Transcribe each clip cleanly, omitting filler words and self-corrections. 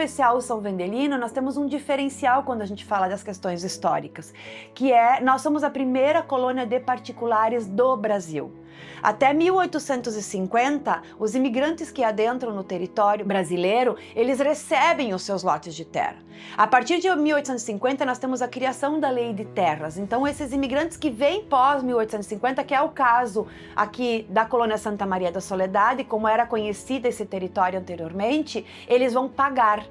especial o São Vendelino, nós temos um diferencial quando a gente fala das questões históricas, que é, nós somos a primeira colônia de particulares do Brasil. Até 1850, os imigrantes que adentram no território brasileiro, eles recebem os seus lotes de terra. A partir de 1850, nós temos a criação da Lei de Terras. Então, esses imigrantes que vêm pós 1850, que é o caso aqui da colônia Santa Maria da Soledade, como era conhecida esse território anteriormente, eles vão pagar.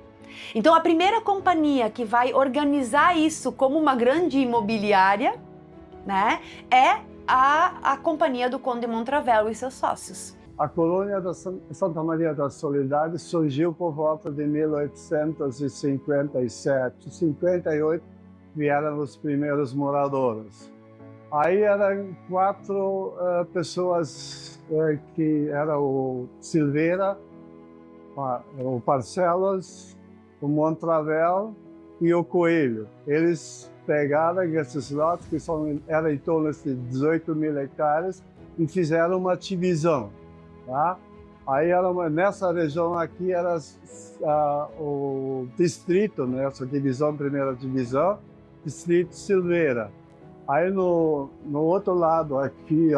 Então, a primeira companhia que vai organizar isso como uma grande imobiliária, né, é a Companhia do Conde Montravel e seus sócios. A colônia da Santa Maria da Soledade surgiu por volta de 1857, 58 vieram os primeiros moradores. Aí eram 4 pessoas que eram o Silveira, o Parcelas, o Montravel e o Coelho. Eles pegaram esses lotes, que eram em torno de 18 mil hectares, e fizeram uma divisão. Tá? Aí nessa região aqui era o distrito, né, essa divisão, primeira divisão, distrito Silveira. Aí no outro lado aqui,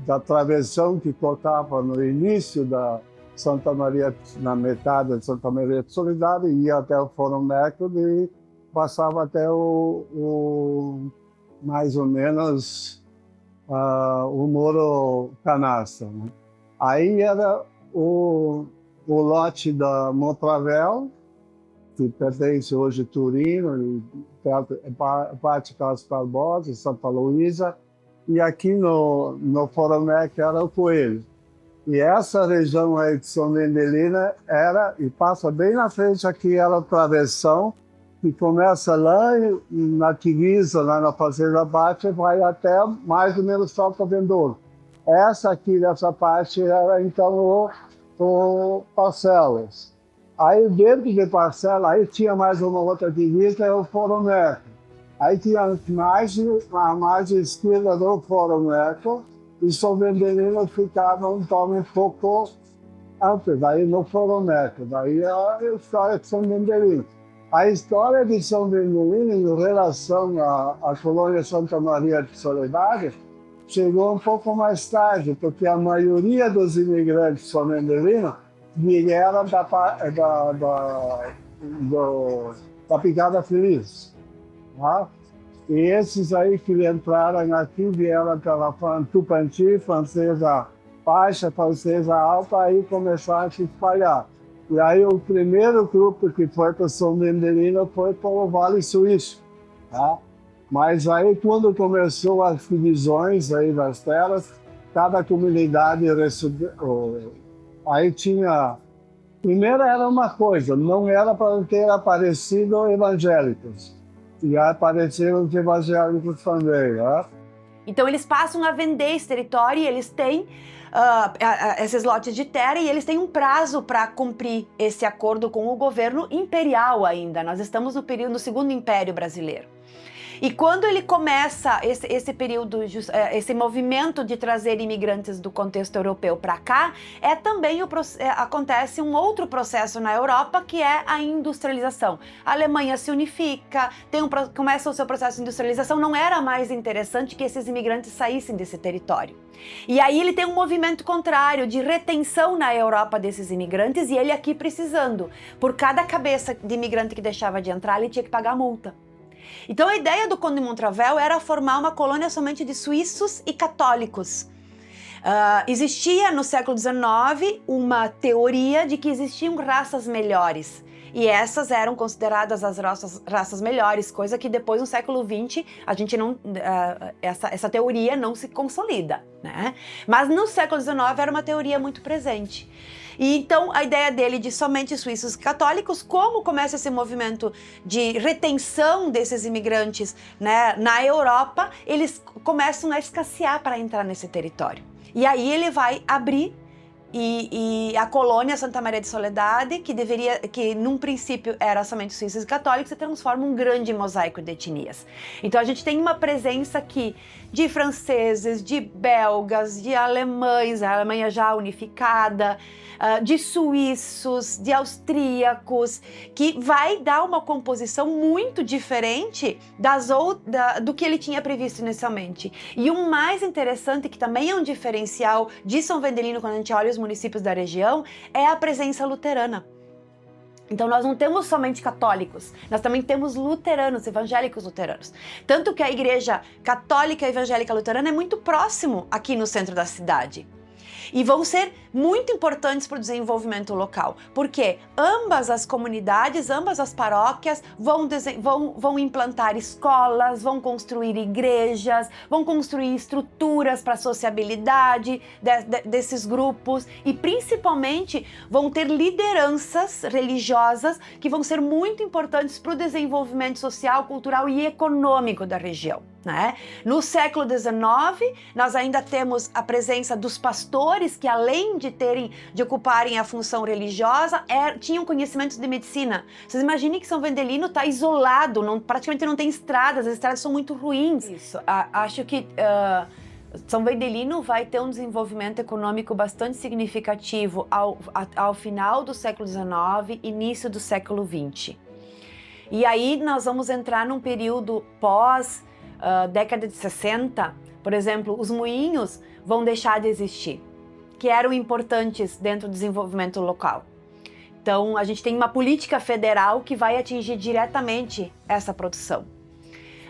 da travessão que cortava no início da Santa Maria, na metade de Santa Maria de Soledade, ia até o Fórum Mercury e passava até mais ou menos o Moro Canastra. Né? Aí era o lote da Montravel, que pertence hoje a Turino, e parte de Carlos Barbosa, Santa Luísa, e aqui no Fórum Mercury era o Coelho. E essa região aí de São Vendelina era, e passa bem na frente aqui, era a travessão, que começa lá na divisa, lá na Fazenda Baixa, e vai até mais ou menos Salto Vendouro. Essa aqui, dessa parte, era então o Parcelas. Aí dentro de Parcelas, aí tinha mais uma outra divisa, é o Fórum Mercury. Aí tinha a margem esquerda do Fórum Mercury, e São Vendelino ficava um pouco antes, daí no Fórum Mercury. Daí é a história de São Vendelino. A história de São Vendelino, em relação à colônia Santa Maria de Soledade, chegou um pouco mais tarde, porque a maioria dos imigrantes de São Vendelino vieram da Picada Feliz. Tá? E esses aí que entraram aqui vieram pela Tupandi, Francesa Baixa, Francesa Alta, aí começaram a se espalhar. E aí o primeiro grupo que foi para São Vendelino foi para o Vale Suíço. Tá? Mas aí quando começou as divisões aí das terras, cada comunidade recebeu. Aí tinha... Primeiro era uma coisa, não era para ter aparecido evangélicos. E apareceram os evangélicos também. Né? Então eles passam a vender esse território e eles têm esses lotes de terra e eles têm um prazo para cumprir esse acordo com o governo imperial ainda. Nós estamos no período do Segundo Império Brasileiro. E quando ele começa esse período, esse movimento de trazer imigrantes do contexto europeu para cá, também acontece um outro processo na Europa, que é a industrialização. A Alemanha se unifica, começa o seu processo de industrialização, não era mais interessante que esses imigrantes saíssem desse território. E aí ele tem um movimento contrário de retenção na Europa desses imigrantes e ele aqui precisando. Por cada cabeça de imigrante que deixava de entrar, ele tinha que pagar multa. Então a ideia do Conde Montravel era formar uma colônia somente de suíços e católicos. Existia no século XIX uma teoria de que existiam raças melhores. E essas eram consideradas as raças melhores, coisa que depois no século XX a gente não, essa teoria não se consolida, né? Mas no século XIX era uma teoria muito presente. E então a ideia dele de somente suíços católicos, como começa esse movimento de retenção desses imigrantes, né, na Europa, eles começam a escassear para entrar nesse território. E aí ele vai abrir e a colônia Santa Maria de Soledade, que num princípio era somente suíços e católicos, se transforma um grande mosaico de etnias. Então a gente tem uma presença aqui de franceses, de belgas, de alemães, a Alemanha já unificada, de suíços, de austríacos, que vai dar uma composição muito diferente do que ele tinha previsto inicialmente. E o mais interessante, que também é um diferencial de São Vendelino quando a gente olha os municípios da região, é a presença luterana. Então nós não temos somente católicos, nós também temos luteranos, evangélicos luteranos. Tanto que a igreja católica evangélica luterana é muito próximo aqui no centro da cidade. E vão ser muito importantes para o desenvolvimento local, porque ambas as comunidades, ambas as paróquias vão implantar escolas, vão construir igrejas, vão construir estruturas para a sociabilidade desses grupos e principalmente vão ter lideranças religiosas que vão ser muito importantes para o desenvolvimento social, cultural e econômico da região. Né? No século XIX, nós ainda temos a presença dos pastores que, além de ocuparem a função religiosa, tinham conhecimentos de medicina. Vocês imaginem que São Vendelino está isolado, praticamente não tem estradas, as estradas são muito ruins. Isso. Acho que São Vendelino vai ter um desenvolvimento econômico bastante significativo ao final do século XIX, início do século XX. E aí nós vamos entrar num período pós década de 60, por exemplo, os moinhos vão deixar de existir, que eram importantes dentro do desenvolvimento local. Então, a gente tem uma política federal que vai atingir diretamente essa produção.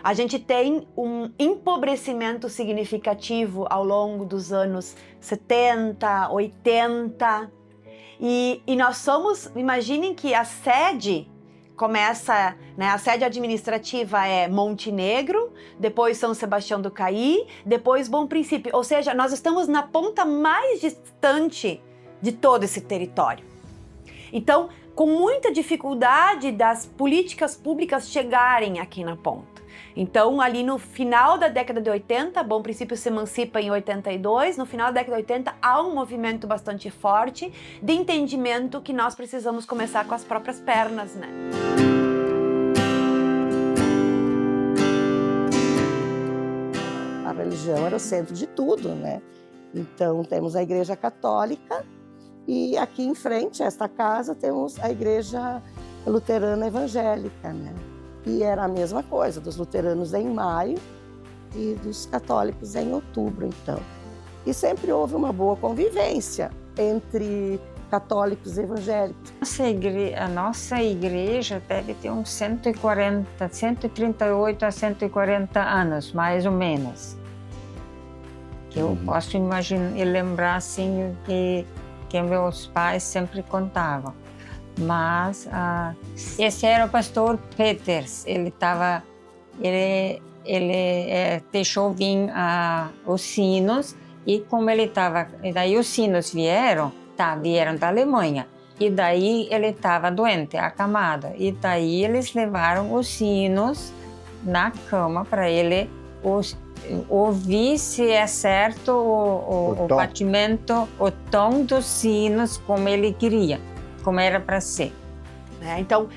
A gente tem um empobrecimento significativo ao longo dos anos 70, 80, e nós somos, imaginem que a sede começa, né, a sede administrativa é Montenegro, depois São Sebastião do Caí, depois Bom Princípio. Ou seja, nós estamos na ponta mais distante de todo esse território. Então, com muita dificuldade das políticas públicas chegarem aqui na ponta. Então, ali no final da década de 80, Bom Princípio se emancipa em 82, no final da década de 80 há um movimento bastante forte de entendimento que nós precisamos começar com as próprias pernas, né? A religião era o centro de tudo, né? Então, temos a Igreja Católica e aqui em frente a esta casa temos a Igreja Luterana Evangélica, né? E era a mesma coisa, dos luteranos em maio e dos católicos em outubro, então. E sempre houve uma boa convivência entre católicos e evangélicos. A nossa igreja deve ter uns 138 a 140 anos, mais ou menos. Que eu posso imaginar e lembrar assim que meus pais sempre contavam. Mas esse era o pastor Peters. Ele deixou vir os sinos e como ele estava, daí os sinos vieram da Alemanha e daí ele estava doente, acamado e daí eles levaram os sinos na cama para ele ouvir se é certo o batimento, o tom dos sinos como ele queria. Como era para ser. Então,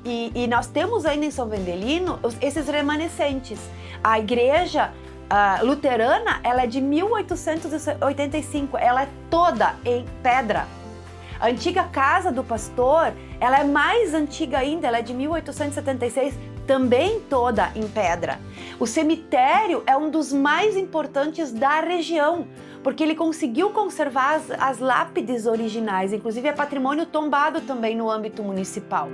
e nós temos ainda em São Vendelino esses remanescentes. A igreja luterana, ela é de 1885, ela é toda em pedra. A antiga casa do pastor, ela é mais antiga ainda, ela é de 1876, também toda em pedra. O cemitério é um dos mais importantes da região, porque ele conseguiu conservar as lápides originais, inclusive é patrimônio tombado também no âmbito municipal.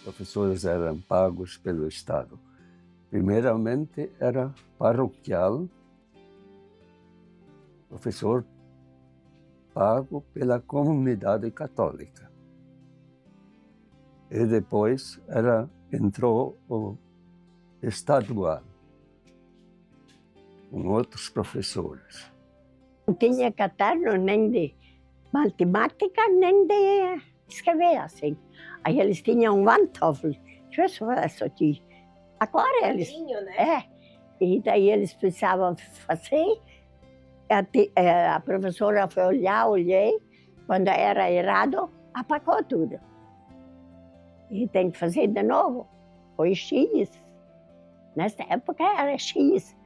Professores eram pagos pelo Estado. Primeiramente era paroquial, professor pago pela comunidade católica. E depois entrou o estadual, com outros professores. Não tinha caderno nem de matemática, nem de escrever assim. Aí eles tinham um Wandtafel, deixa eu ver se eu faço aqui, aquareles. Né? É, E daí eles precisavam fazer. A professora foi olhar, olhei. Quando era errado, apagou tudo. E tem que fazer de novo. Foi X. Nessa época era X.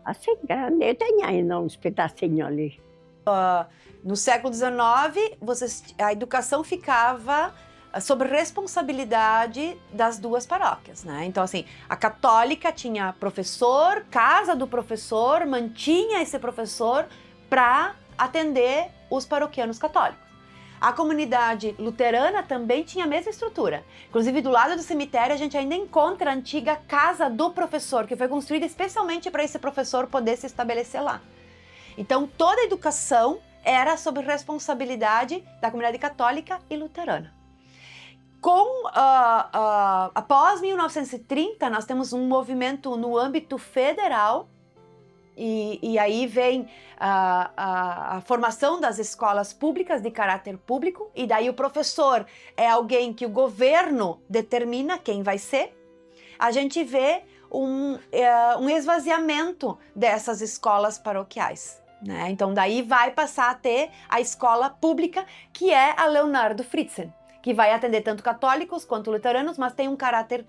Assim grande. Eu tenho ainda uns pedacinhos ali. No século XIX, a educação ficava sob responsabilidade das duas paróquias, né? Então, assim, a católica tinha professor, casa do professor, mantinha esse professor para atender os paroquianos católicos. A comunidade luterana também tinha a mesma estrutura. Inclusive, do lado do cemitério, a gente ainda encontra a antiga casa do professor, que foi construída especialmente para esse professor poder se estabelecer lá. Então, toda a educação era sob responsabilidade da comunidade católica e luterana. Após 1930, nós temos um movimento no âmbito federal, e aí vem a formação das escolas públicas de caráter público, e daí o professor é alguém que o governo determina quem vai ser. A gente vê um esvaziamento dessas escolas paroquiais, né? Então daí vai passar a ter a escola pública, que é a Leonardo Fritzen, que vai atender tanto católicos quanto luteranos, mas tem um caráter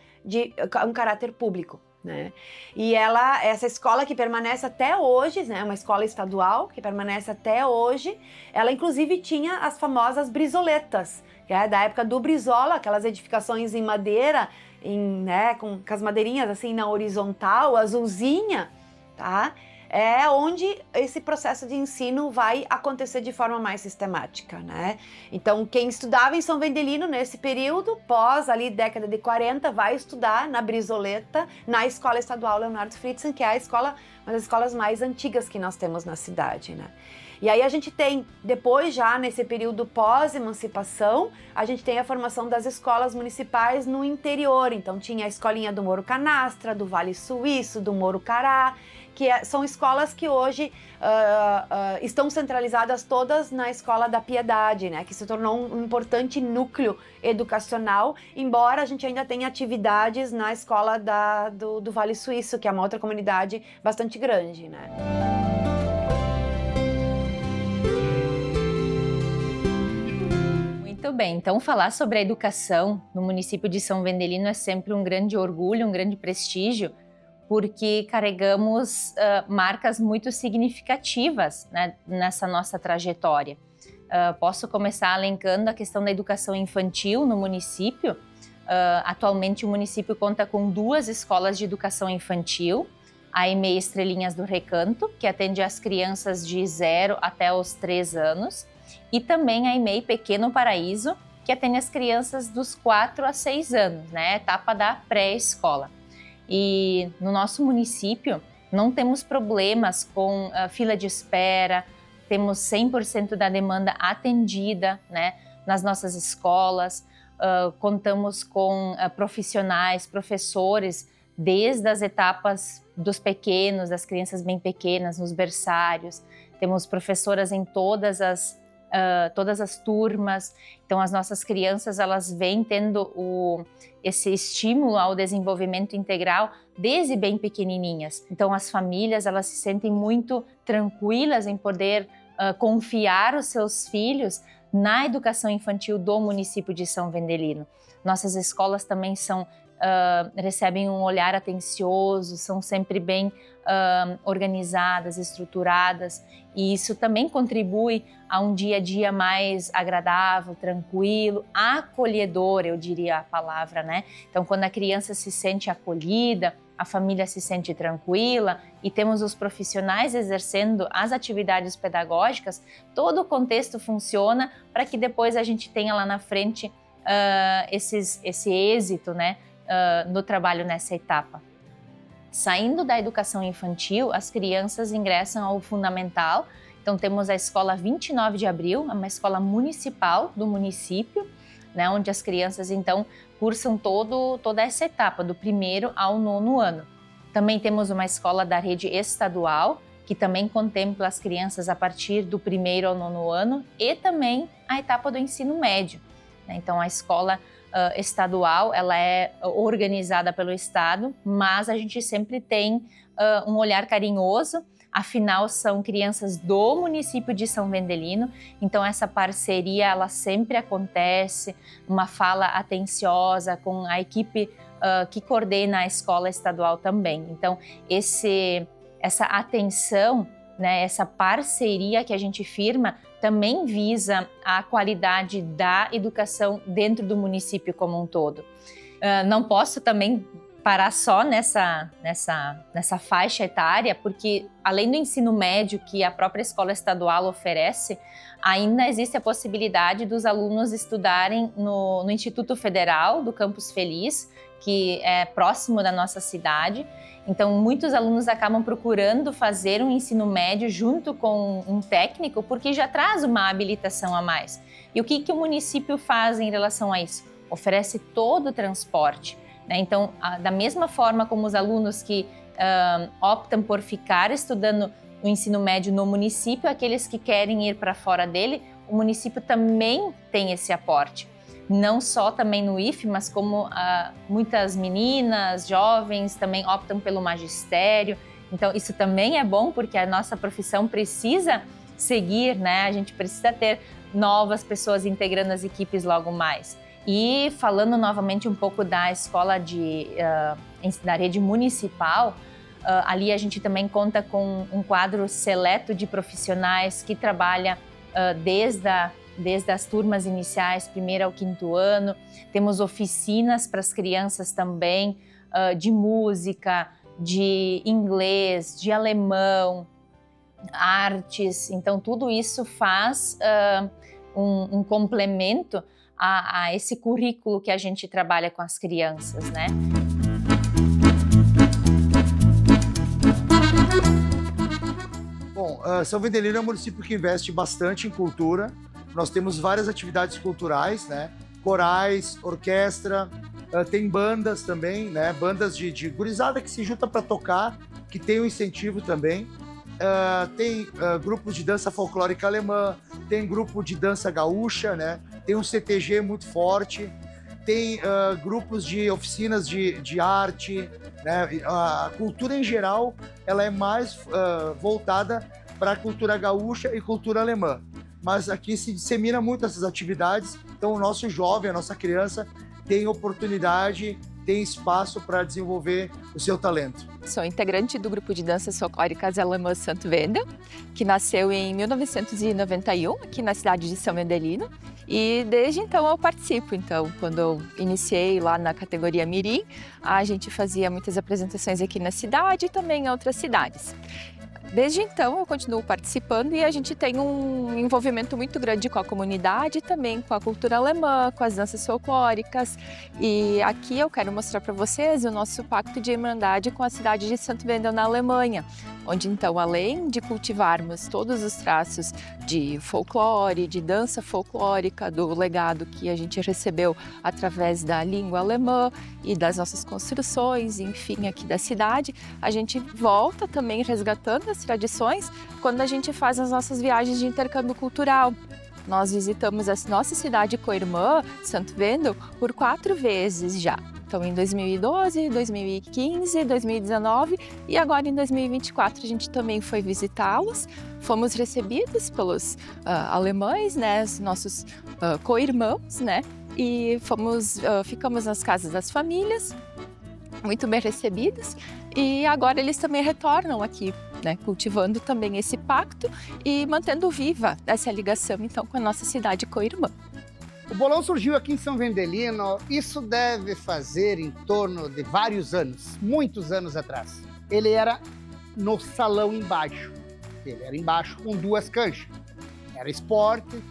público, né? E essa escola que permanece até hoje, né, uma escola estadual que permanece até hoje, ela inclusive tinha as famosas brisoletas, que é da época do Brizola, aquelas edificações em madeira, né, com as madeirinhas assim na horizontal, azulzinha, tá? É onde esse processo de ensino vai acontecer de forma mais sistemática, né? Então, quem estudava em São Vendelino nesse período, pós ali década de 40, vai estudar na Brizoleta, na Escola Estadual Leonardo Fritzen, que é uma das escolas mais antigas que nós temos na cidade, né? E aí a gente tem, depois já nesse período pós-emancipação, a gente tem a formação das escolas municipais no interior. Então tinha a escolinha do Moro Canastra, do Vale Suíço, do Moro Cará, que são escolas que hoje estão centralizadas todas na Escola da Piedade, né? Que se tornou um importante núcleo educacional, embora a gente ainda tenha atividades na escola do Vale Suíço, que é uma outra comunidade bastante grande, né? Muito bem, então falar sobre a educação no município de São Vendelino é sempre um grande orgulho, um grande prestígio, porque carregamos marcas muito significativas, né, nessa nossa trajetória. Posso começar elencando a questão da educação infantil no município. Atualmente o município conta com 2 escolas de educação infantil, a EMEI Estrelinhas do Recanto, que atende as crianças de 0 até os 3 anos, e também a EMEI Pequeno Paraíso, que atende as crianças dos 4 a 6 anos, né, etapa da pré-escola. E no nosso município não temos problemas com fila de espera, temos 100% da demanda atendida, né, nas nossas escolas, contamos com profissionais, professores, desde as etapas dos pequenos, das crianças bem pequenas, nos berçários, temos professoras em todas as turmas. Então as nossas crianças, elas vêm tendo esse estímulo ao desenvolvimento integral desde bem pequenininhas. Então as famílias, elas se sentem muito tranquilas em poder confiar os seus filhos na educação infantil do município de São Vendelino. Nossas escolas também recebem um olhar atencioso, são sempre bem organizadas, estruturadas, e isso também contribui a um dia a dia mais agradável, tranquilo, acolhedor, eu diria a palavra, né? Então, quando a criança se sente acolhida, a família se sente tranquila e temos os profissionais exercendo as atividades pedagógicas, todo o contexto funciona para que depois a gente tenha lá na frente esse êxito, né, no trabalho nessa etapa. Saindo da educação infantil, as crianças ingressam ao fundamental. Então temos a escola 29 de Abril, uma escola municipal do município, né, onde as crianças então cursam toda essa etapa, do 1º ao 9º ano. Também temos uma escola da rede estadual, que também contempla as crianças a partir do 1º ao 9º ano, e também a etapa do ensino médio. Então a escola estadual, ela é organizada pelo Estado, mas a gente sempre tem um olhar carinhoso. Afinal, são crianças do município de São Vendelino, então essa parceria ela sempre acontece, uma fala atenciosa com a equipe que coordena a escola estadual também. Então, essa atenção, né, essa parceria que a gente firma também visa a qualidade da educação dentro do município como um todo. Não posso também parar só nessa faixa etária, porque além do ensino médio que a própria escola estadual oferece, ainda existe a possibilidade dos alunos estudarem no Instituto Federal do Campus Feliz, que é próximo da nossa cidade. Então, muitos alunos acabam procurando fazer um ensino médio junto com um técnico, porque já traz uma habilitação a mais. E o que o município faz em relação a isso? Oferece todo o transporte. Então, da mesma forma como os alunos que optam por ficar estudando o ensino médio no município, aqueles que querem ir para fora dele, o município também tem esse aporte. Não só também no IFE, mas como muitas meninas, jovens também optam pelo magistério. Então, isso também é bom, porque a nossa profissão precisa seguir, né? A gente precisa ter novas pessoas integrando as equipes logo mais. E falando novamente um pouco da escola da rede municipal, ali a gente também conta com um quadro seleto de profissionais que trabalha desde as turmas iniciais, 1º ao 5º ano. Temos oficinas para as crianças também, de música, de inglês, de alemão, artes. Então, tudo isso faz um complemento a esse currículo que a gente trabalha com as crianças, né? Bom, São Vendelino é um município que investe bastante em cultura. Nós temos várias atividades culturais, né? Corais, orquestra, tem bandas também, né? Bandas de gurizada que se junta para tocar, que tem um incentivo também. Tem grupos de dança folclórica alemã, tem grupo de dança gaúcha, né? Tem um CTG muito forte, tem grupos de oficinas de arte, né? A cultura em geral ela é mais voltada para a cultura gaúcha e cultura alemã. Mas aqui se dissemina muito essas atividades, então o nosso jovem, a nossa criança tem oportunidade, tem espaço para desenvolver o seu talento. Sou integrante do grupo de danças folclóricas alemãs Santo Wendel, que nasceu em 1991, aqui na cidade de São Vendelino. E desde então eu participo. Então, quando eu iniciei lá na categoria Mirim, a gente fazia muitas apresentações aqui na cidade e também em outras cidades. Desde então eu continuo participando e a gente tem um envolvimento muito grande com a comunidade, também com a cultura alemã, com as danças folclóricas. E aqui eu quero mostrar para vocês o nosso pacto de irmandade com a cidade de Santo Wendel, na Alemanha, onde então, além de cultivarmos todos os traços de folclore, de dança folclórica, do legado que a gente recebeu através da língua alemã e das nossas construções, enfim, aqui da cidade, a gente volta também resgatando as tradições quando a gente faz as nossas viagens de intercâmbio cultural. Nós visitamos a nossa cidade co-irmã, Santo Wendel, por 4 vezes já. Então, em 2012, 2015, 2019 e agora em 2024 a gente também foi visitá-los. Fomos recebidos pelos alemães, né, os nossos co-irmãos, né, e ficamos nas casas das famílias, muito bem recebidos. E agora eles também retornam aqui, né, cultivando também esse pacto e mantendo viva essa ligação, então, com a nossa cidade co-irmã. O bolão surgiu aqui em São Vendelino, isso deve fazer em torno de vários anos, muitos anos atrás. Ele era no salão embaixo, ele era embaixo com 2 canchas, era esporte,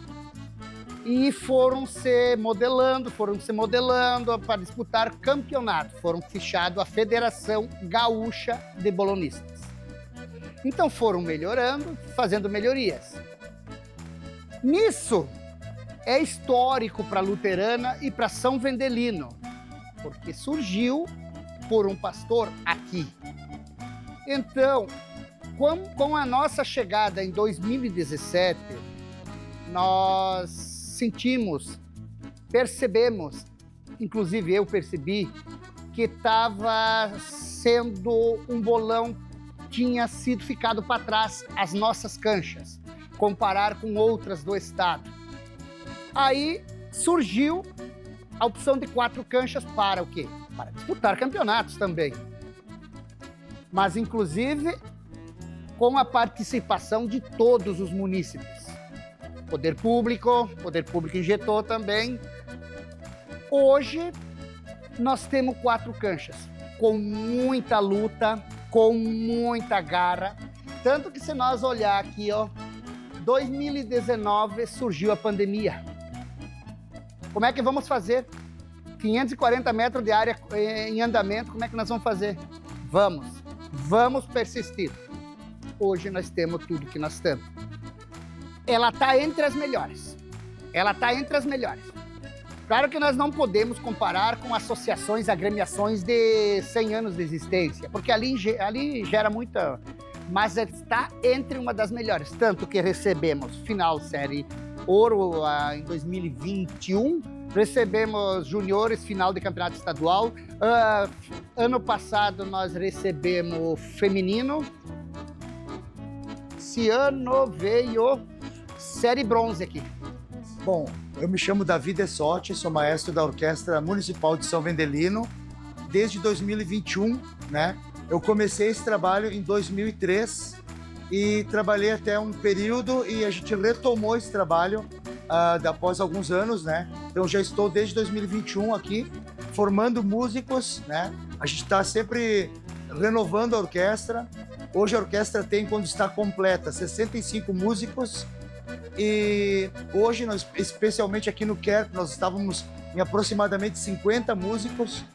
e foram se modelando para disputar campeonato, foram fichados a Federação Gaúcha de Bolonistas. Então foram melhorando, fazendo melhorias. Nisso, é histórico para a Luterana e para São Vendelino, porque surgiu por um pastor aqui. Então, com a nossa chegada em 2017, nós percebemos inclusive eu percebi, que estava sendo um bolão, tinha sido ficado para trás as nossas canchas, comparar com outras do estado. Aí surgiu a opção de 4 canchas para o quê? Para disputar campeonatos também. Mas, inclusive, com a participação de todos os munícipes. O Poder Público injetou também. Hoje, nós temos 4 canchas, com muita luta, com muita garra. Tanto que se nós olhar aqui, ó, 2019 surgiu a pandemia. Como é que vamos fazer? 540 metros de área em andamento, como é que nós vamos fazer? Vamos persistir. Hoje nós temos tudo que nós temos. Ela está entre as melhores. Claro que nós não podemos comparar com associações, agremiações de 100 anos de existência, porque ali gera muita... Mas está entre uma das melhores. Tanto que recebemos final série ouro em 2021, recebemos juniores, final de campeonato estadual. Ano passado nós recebemos feminino. Esse ano veio série bronze aqui. Bom, eu me chamo Davi Dessotti, sou maestro da Orquestra Municipal de São Vendelino desde 2021, né? Eu comecei esse trabalho em 2003 e trabalhei até um período e a gente retomou esse trabalho após alguns anos, né? Então já estou desde 2021 aqui formando músicos, né? A gente está sempre renovando a orquestra. Hoje a orquestra tem, quando está completa, 65 músicos e hoje, nós, especialmente aqui no KERP, nós estávamos em aproximadamente 50 músicos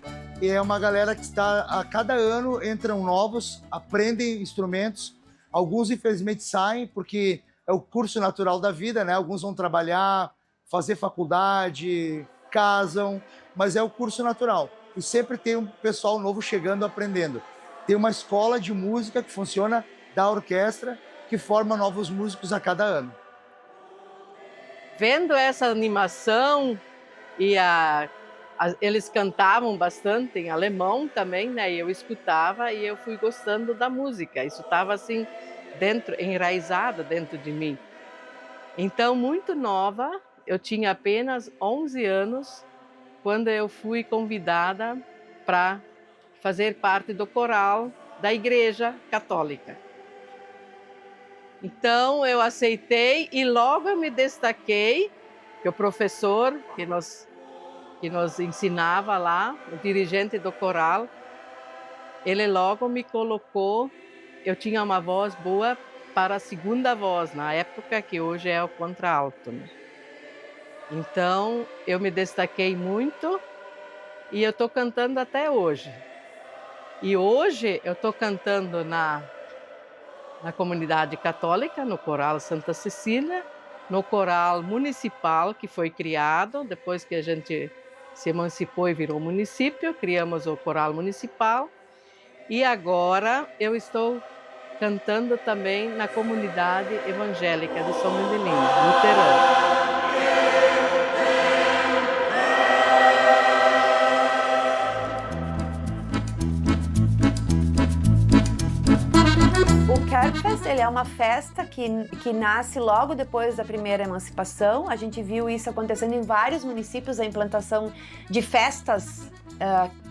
e é uma galera que está, a cada ano entram novos, aprendem instrumentos, alguns infelizmente saem porque é o curso natural da vida, né? Alguns vão trabalhar, fazer faculdade, casam, mas é o curso natural. E sempre tem um pessoal novo chegando, aprendendo. Tem uma escola de música que funciona da orquestra, que forma novos músicos a cada ano. Vendo essa animação e eles cantavam bastante em alemão também, né? E eu escutava e eu fui gostando da música. Isso estava assim enraizado dentro de mim. Então, muito nova, eu tinha apenas 11 anos quando eu fui convidada para fazer parte do coral da Igreja Católica. Então, eu aceitei e logo eu me destaquei, que o professor que nos ensinava lá, o dirigente do coral, ele logo me colocou, eu tinha uma voz boa para a segunda voz, na época que hoje é o contralto, né? Então, eu me destaquei muito e eu estou cantando até hoje. E hoje eu estou cantando na comunidade católica, no Coral Santa Cecília, no Coral Municipal, que foi criado depois que a gente se emancipou e virou município, criamos o Coral Municipal. E agora eu estou cantando também na comunidade evangélica de São Vendelino, luterana. O KERPfest, ele é uma festa que nasce logo depois da primeira emancipação. A gente viu isso acontecendo em vários municípios, a implantação de festas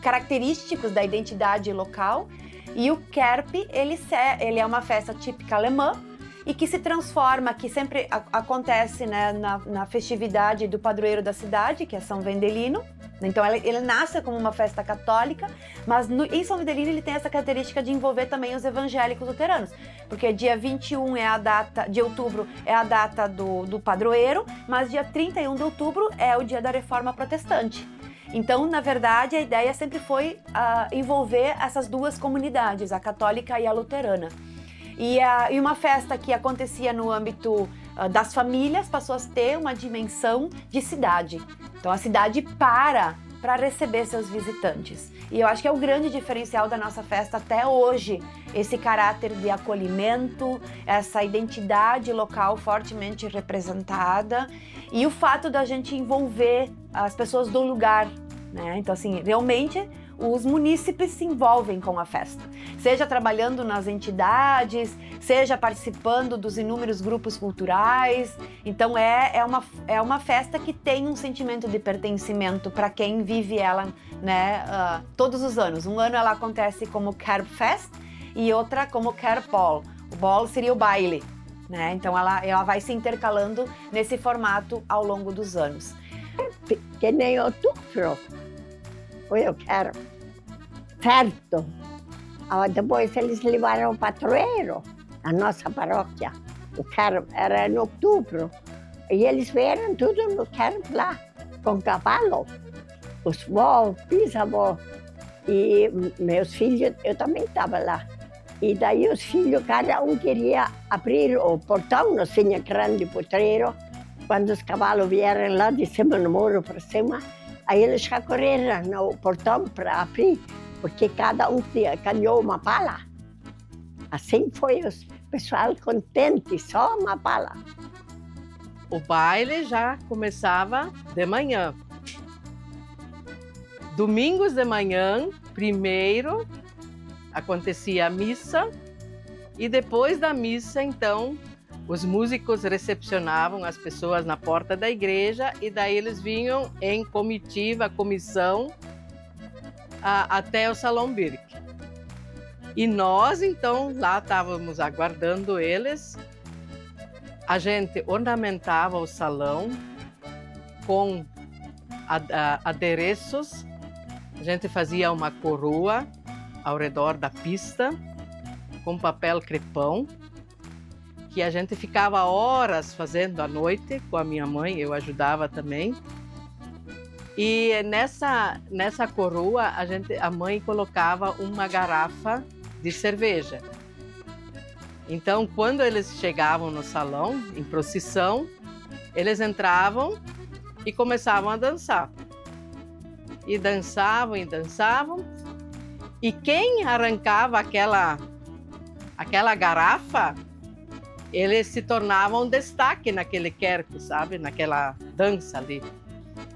características da identidade local. E o KERP, ele é uma festa típica alemã e que se transforma, que sempre acontece, né, na festividade do padroeiro da cidade, que é São Vendelino. Então ele nasce como uma festa católica, mas em São Vendelino ele tem essa característica de envolver também os evangélicos luteranos, porque dia 21 de outubro é a data do padroeiro, mas dia 31 de outubro é o dia da Reforma Protestante. Então, na verdade, a ideia sempre foi envolver essas duas comunidades, a católica e a luterana. E uma festa que acontecia no âmbito das famílias passou a ter uma dimensão de cidade. Então a cidade para receber seus visitantes. E eu acho que é o grande diferencial da nossa festa até hoje, esse caráter de acolhimento, essa identidade local fortemente representada e o fato da gente envolver as pessoas do lugar né? Então, assim, realmente os munícipes se envolvem com a festa, seja trabalhando nas entidades, seja participando dos inúmeros grupos culturais. Então é uma festa que tem um sentimento de pertencimento para quem vive ela, né, todos os anos. Um ano ela acontece como Kerbfest e outra como Kerbal. O ball seria o baile, né? Então ela vai se intercalando nesse formato ao longo dos anos. Que nem outubro. Eu quero. Certo. Depois eles levaram o padroeiro, a nossa paróquia. O carro era em outubro. E eles vieram tudo no carro lá, com cavalo. Os avós, bisavós. E meus filhos, eu também estava lá. E daí os filhos, cada um queria abrir o portão, não tinha grande potreiro. Quando os cavalos vieram lá de cima, no muro para cima, aí eles já correram no portão para abrir, porque cada um ganhou uma pala. Assim foi o pessoal contente, só uma pala. O baile já começava de manhã. Domingos de manhã, primeiro, acontecia a missa e depois da missa, então, os músicos recepcionavam as pessoas na porta da igreja e daí eles vinham em comitiva, comissão, até o Salão Birk. E nós, então, lá estávamos aguardando eles. A gente ornamentava o salão com adereços. A gente fazia uma coroa ao redor da pista com papel crepom, que a gente ficava horas fazendo à noite com a minha mãe, eu ajudava também. E nessa coroa a mãe colocava uma garrafa de cerveja. Então, quando eles chegavam no salão, em procissão, eles entravam e começavam a dançar. E dançavam e dançavam. E quem arrancava aquela garrafa, eles se tornavam um destaque naquele querpo, sabe? Naquela dança ali.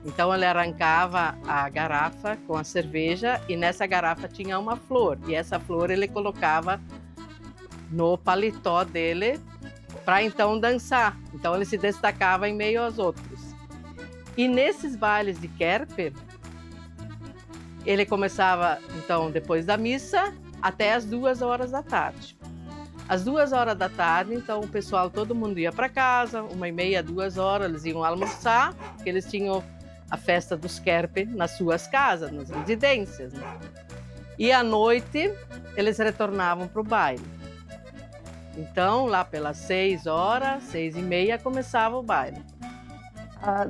Então ele arrancava a garrafa com a cerveja e nessa garrafa tinha uma flor. E essa flor ele colocava no paletó dele para então dançar. Então ele se destacava em meio aos outros. E nesses bailes de querpe, ele começava, então, depois da missa, até as 2 horas da tarde. Às 2 horas da tarde, então, o pessoal, todo mundo ia para casa, 1h30, 2 horas, eles iam almoçar, porque eles tinham a festa dos querpe nas suas casas, nas residências, né? E à noite, eles retornavam para o baile. Então, lá pelas 6 horas, 6h30, começava o baile.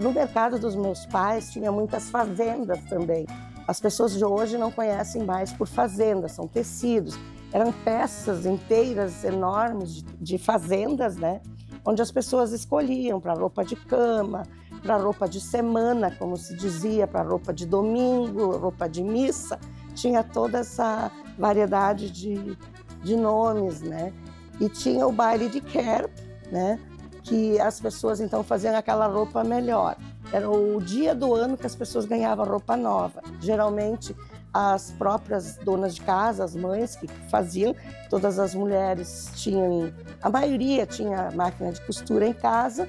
No mercado dos meus pais, tinha muitas fazendas também. As pessoas de hoje não conhecem mais por fazendas, são tecidos. Eram peças inteiras, enormes, de fazendas, né? Onde as pessoas escolhiam para roupa de cama, para roupa de semana, como se dizia, para roupa de domingo, roupa de missa. Tinha toda essa variedade de nomes, né? E tinha o baile de Kerb, né? Que as pessoas então faziam aquela roupa melhor. Era o dia do ano que as pessoas ganhavam roupa nova. Geralmente, as próprias donas de casa, as mães que faziam, todas as mulheres tinham, a maioria tinha máquina de costura em casa,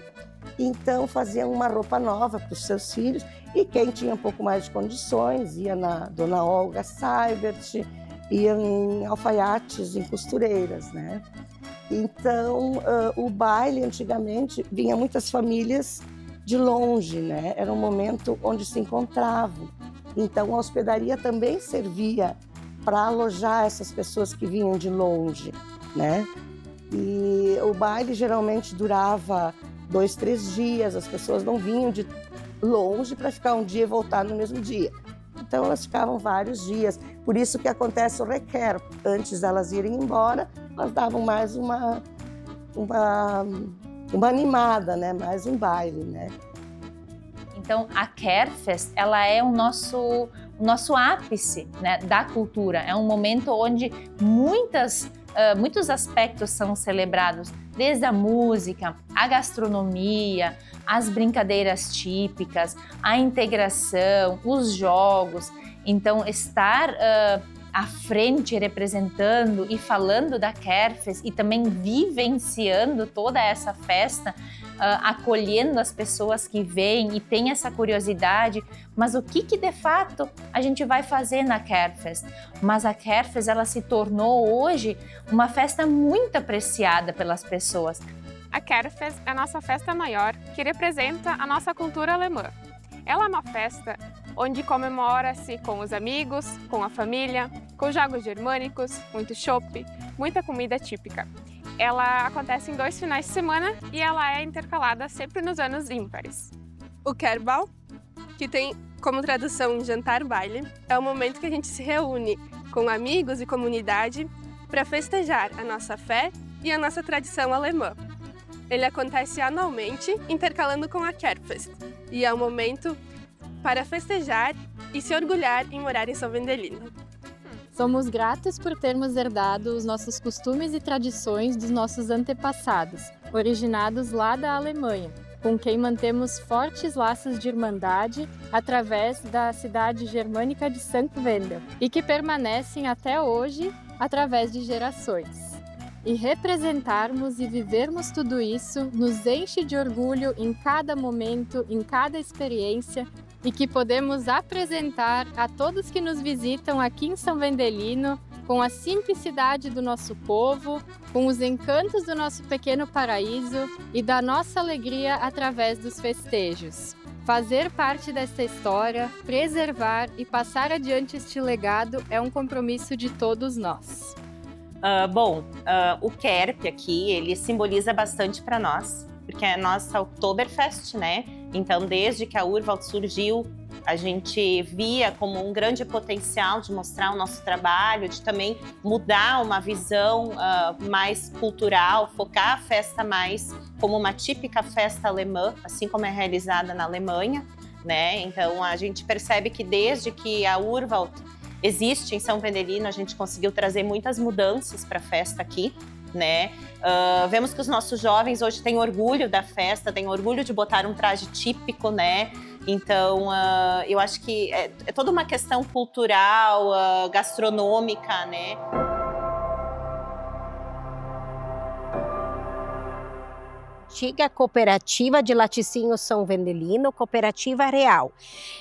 então faziam uma roupa nova para os seus filhos. E quem tinha um pouco mais de condições ia na Dona Olga Seibert, ia em alfaiates, em costureiras, né? Então, o baile, antigamente, vinha muitas famílias de longe, né? Era um momento onde se encontravam. Então, a hospedaria também servia para alojar essas pessoas que vinham de longe, né? E o baile geralmente durava 2, 3 dias. As pessoas não vinham de longe para ficar um dia e voltar no mesmo dia. Então, elas ficavam vários dias. Por isso que acontece o requer. Antes delas irem embora, elas davam mais uma animada, né? Mais um baile, né? Então, a Kerfest, ela é o nosso ápice, né, da cultura. É um momento onde muitos aspectos são celebrados, desde a música, a gastronomia, as brincadeiras típicas, a integração, os jogos. Então, estar à frente, representando e falando da Querfes e também vivenciando toda essa festa, acolhendo as pessoas que vêm e têm essa curiosidade, mas o que de fato a gente vai fazer na Querfes? Mas a Querfes, ela se tornou hoje uma festa muito apreciada pelas pessoas. A Querfes é a nossa festa maior que representa a nossa cultura alemã. Ela é uma festa onde comemora-se com os amigos, com a família, com jogos germânicos, muito chopp, muita comida típica. Ela acontece em 2 finais de semana e ela é intercalada sempre nos anos ímpares. O Kerbal, que tem como tradução jantar-baile, é o momento que a gente se reúne com amigos e comunidade para festejar a nossa fé e a nossa tradição alemã. Ele acontece anualmente, intercalando com a Querfest, e é um momento para festejar e se orgulhar em morar em São Vendelino. Somos gratos por termos herdado os nossos costumes e tradições dos nossos antepassados, originados lá da Alemanha, com quem mantemos fortes laços de irmandade através da cidade germânica de St. Wendel e que permanecem até hoje através de gerações. E representarmos e vivermos tudo isso nos enche de orgulho em cada momento, em cada experiência, e que podemos apresentar a todos que nos visitam aqui em São Vendelino, com a simplicidade do nosso povo, com os encantos do nosso pequeno paraíso e da nossa alegria através dos festejos. Fazer parte desta história, preservar e passar adiante este legado é um compromisso de todos nós. O Kerp aqui, ele simboliza bastante para nós, porque é a nossa Oktoberfest, né? Então, desde que a Urwald surgiu, a gente via como um grande potencial de mostrar o nosso trabalho, de também mudar uma visão mais cultural, focar a festa mais como uma típica festa alemã, assim como é realizada na Alemanha, né? Então, a gente percebe que desde que a Urwald existe em São Vendelino, a gente conseguiu trazer muitas mudanças para a festa aqui, né? Vemos que os nossos jovens hoje têm orgulho da festa, têm orgulho de botar um traje típico, né? Então, eu acho que é toda uma questão cultural, gastronômica, né? Antiga Cooperativa de Laticínio São Vendelino, Cooperativa Real.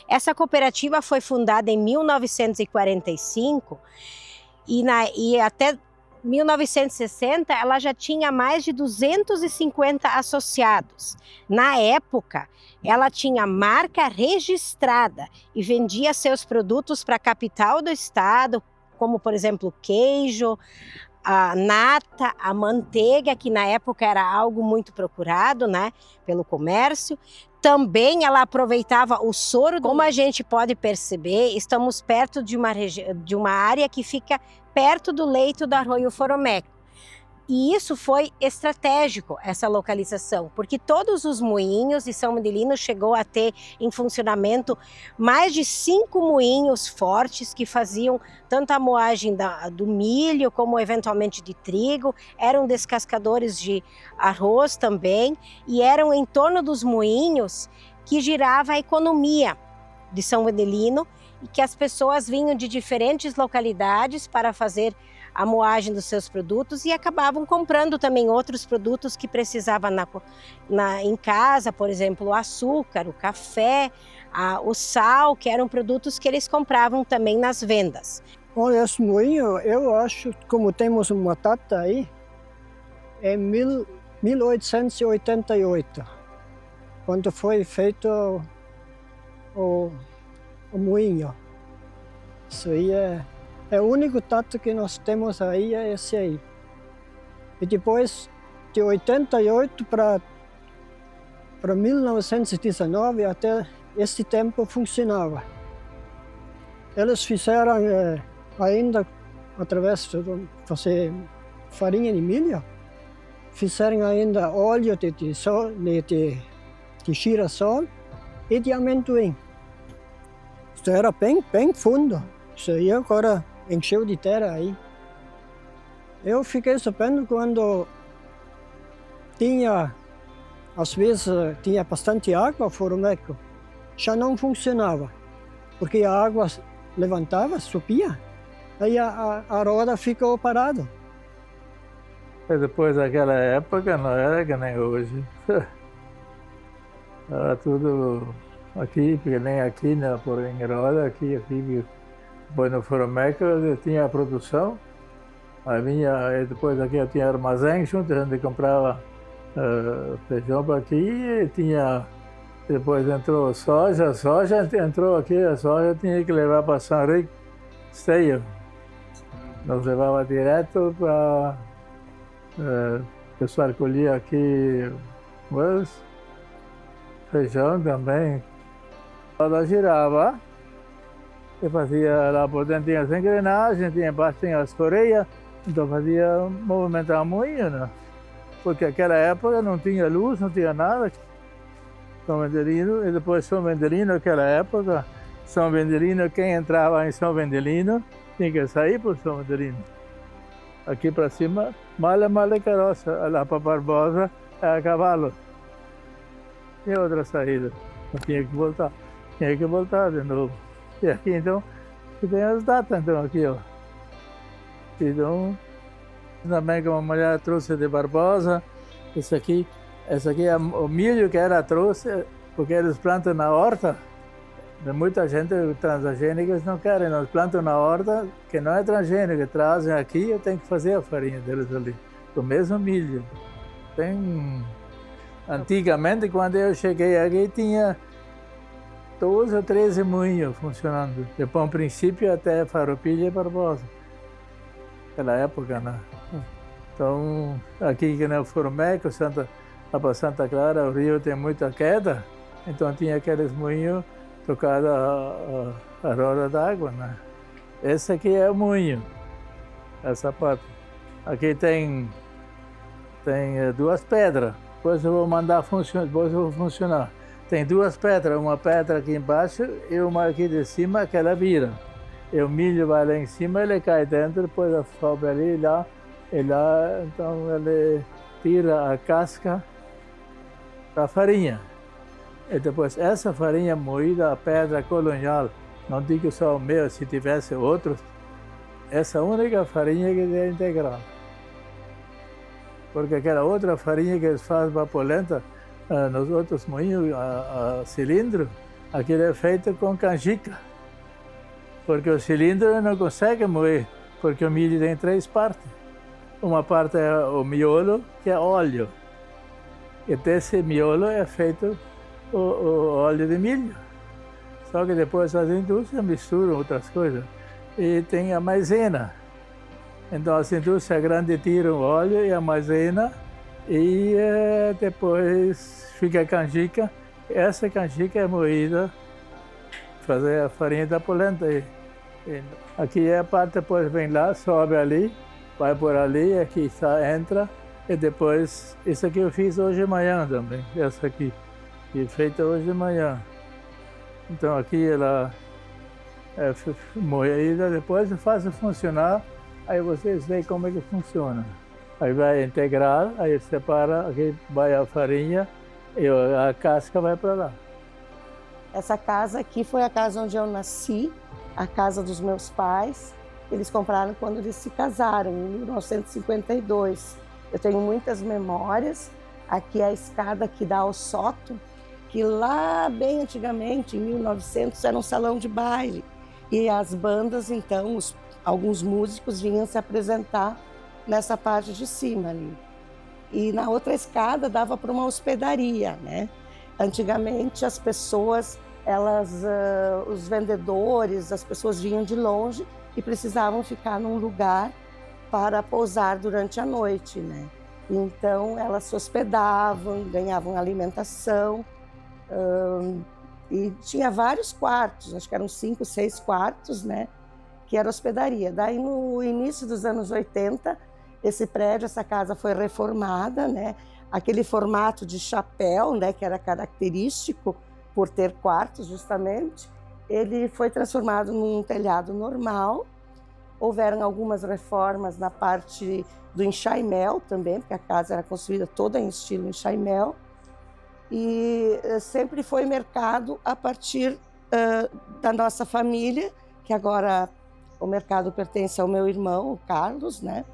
Essa cooperativa foi fundada em 1945 e até 1960 ela já tinha mais de 250 associados. Na época, ela tinha marca registrada e vendia seus produtos para a capital do estado, como por exemplo queijo, a nata, a manteiga, que na época era algo muito procurado, né, pelo comércio. Também ela aproveitava o soro. Como a gente pode perceber, estamos perto de uma área que fica perto do leito do Arroio Foromeco. E isso foi estratégico, essa localização, porque todos os moinhos de São Vendelino chegou a ter em funcionamento mais de 5 moinhos fortes que faziam tanto a moagem do milho como eventualmente de trigo, eram descascadores de arroz também, e eram em torno dos moinhos que girava a economia de São Vendelino e que as pessoas vinham de diferentes localidades para fazer a moagem dos seus produtos e acabavam comprando também outros produtos que precisavam em casa, por exemplo, o açúcar, o café, o sal, que eram produtos que eles compravam também nas vendas. Olha, esse moinho, eu acho, como temos uma data aí, é 1888, quando foi feito o moinho. Isso aí é o único dado que nós temos aí, é esse aí. E depois, de 88 para 1919, até esse tempo funcionava. Eles fizeram ainda, através de fazer farinha de milho, fizeram ainda óleo de girassol e de amendoim. Isso era bem fundo. Isso aí agora encheu de terra aí. Eu fiquei sabendo quando às vezes tinha bastante água, o formeco já não funcionava, porque a água levantava, subia, aí a roda ficou parada. E depois daquela época não era que nem hoje. Era tudo aqui, porque nem aqui, né, por em roda, aqui, depois no formeco tinha a produção, aí vinha, depois aqui tinha armazém junto, a gente comprava feijão para aqui, e tinha, depois entrou soja entrou aqui, a soja tinha que levar para São Rico, Esteio. Nós levava direto para o pessoal colhia aqui, mas feijão também. Ela girava e fazia lá por dentro, tinha as engrenagens, embaixo tinha as correias, então fazia movimentar o moinho, né? Porque naquela época não tinha luz, não tinha nada. São Vendelino, e depois São Vendelino, naquela época, São Vendelino, quem entrava em São Vendelino tinha que sair por São Vendelino. Aqui para cima, mala carroça, lá para Barbosa é a cavalo. E outra saída, não tinha que voltar de novo. E aqui então, aqui tem as datas então aqui, ó. Então, também que uma mulher trouxe de Barbosa, esse aqui é o milho que ela trouxe, porque eles plantam na horta. Muita gente transgênicos não querem, nós plantam na horta, que não é transgênico, trazem aqui e tem que fazer a farinha deles ali, do mesmo milho. Antigamente, quando eu cheguei aqui, tinha 12 ou 13 moinhos funcionando, de Bom Princípio até Farroupilha e Barbosa. Naquela época, né? Então, aqui que no Formeco, lá para Santa Clara, o rio tem muita queda, então tinha aqueles moinhos tocados a roda d'água, né? Esse aqui é o moinho, essa parte. Aqui tem duas pedras, depois eu vou mandar funcionar. Tem duas pedras, uma pedra aqui embaixo e uma aqui de cima que ela vira. E o milho vai lá em cima, ele cai dentro, depois sobe ali e lá, então ele tira a casca da farinha. E depois essa farinha moída a pedra colonial, não digo só o meu, se tivesse outros, essa única farinha que é integral. Porque aquela outra farinha que eles fazem para polenta, nos outros moinhos a cilindro, aquilo é feito com canjica. Porque o cilindro não consegue moer, porque o milho tem 3 partes. Uma parte é o miolo, que é óleo. E desse miolo é feito o óleo de milho. Só que depois as indústrias misturam outras coisas. E tem a maisena. Então as indústrias grandes tiram o óleo e a maisena e depois fica a canjica. Essa canjica é moída para fazer a farinha da polenta. Aqui é a parte, depois vem lá, sobe ali, vai por ali, aqui entra. E depois, isso aqui eu fiz hoje de manhã também, essa aqui. E feita hoje de manhã. Então aqui ela é moída, depois eu faço funcionar, aí vocês veem como é que funciona. Aí vai integrar, aí separa, aqui vai a farinha e a casca vai para lá. Essa casa aqui foi a casa onde eu nasci, a casa dos meus pais. Eles compraram quando eles se casaram, em 1952. Eu tenho muitas memórias. Aqui é a escada que dá ao sótão, que lá bem antigamente, em 1900, era um salão de baile. E as bandas, então, alguns músicos vinham se apresentar nessa parte de cima ali. E na outra escada dava para uma hospedaria, né? Antigamente as pessoas, os vendedores, as pessoas vinham de longe e precisavam ficar num lugar para pousar durante a noite, né? Então elas se hospedavam, ganhavam alimentação e tinha vários quartos, acho que eram 5, 6 quartos, né? Que era hospedaria. Daí no início dos anos 80, esse prédio, essa casa foi reformada, né? Aquele formato de chapéu, né? Que era característico por ter quartos justamente, ele foi transformado num telhado normal Houveram algumas reformas na parte do enxaimel também, porque a casa era construída toda em estilo enxaimel. E sempre foi mercado a partir da nossa família, que agora o mercado pertence ao meu irmão, o Carlos, né?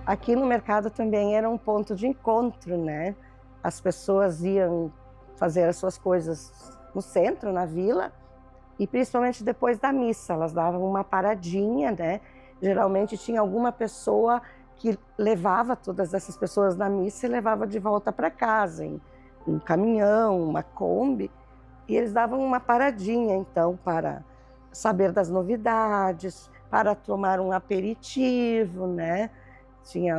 Aqui no mercado também era um ponto de encontro, né? As pessoas iam fazer as suas coisas no centro, na vila, e principalmente depois da missa, elas davam uma paradinha, né? Geralmente tinha alguma pessoa que levava todas essas pessoas na missa e levava de volta para casa, em um caminhão, uma Kombi, e eles davam uma paradinha, então, para saber das novidades, para tomar um aperitivo, né? Tinha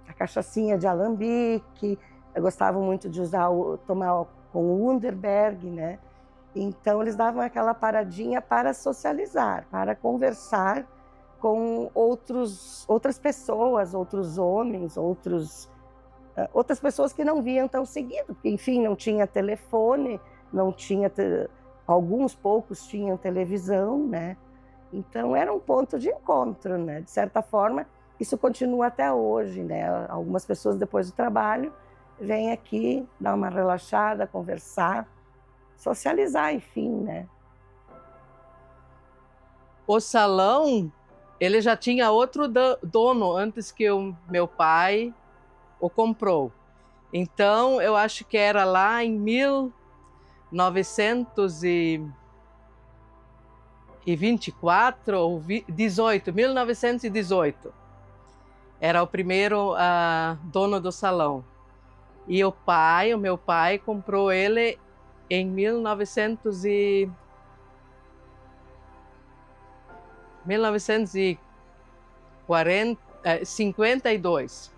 a cachaçinha de alambique, gostavam muito de tomar com o Underberg, né? Então, eles davam aquela paradinha para socializar, para conversar com outras pessoas, outros homens, outras pessoas que não viam tão seguido, porque, enfim, não tinha telefone, alguns poucos tinham televisão, né? Então, era um ponto de encontro, né? De certa forma, isso continua até hoje, né? Algumas pessoas, depois do trabalho, vêm aqui dar uma relaxada, conversar, socializar, enfim, né? O salão, ele já tinha outro dono antes que o meu pai o comprou. Então, eu acho que era lá em 1924 ou 1918. Era o primeiro dono do salão. E o meu pai comprou ele em 1952.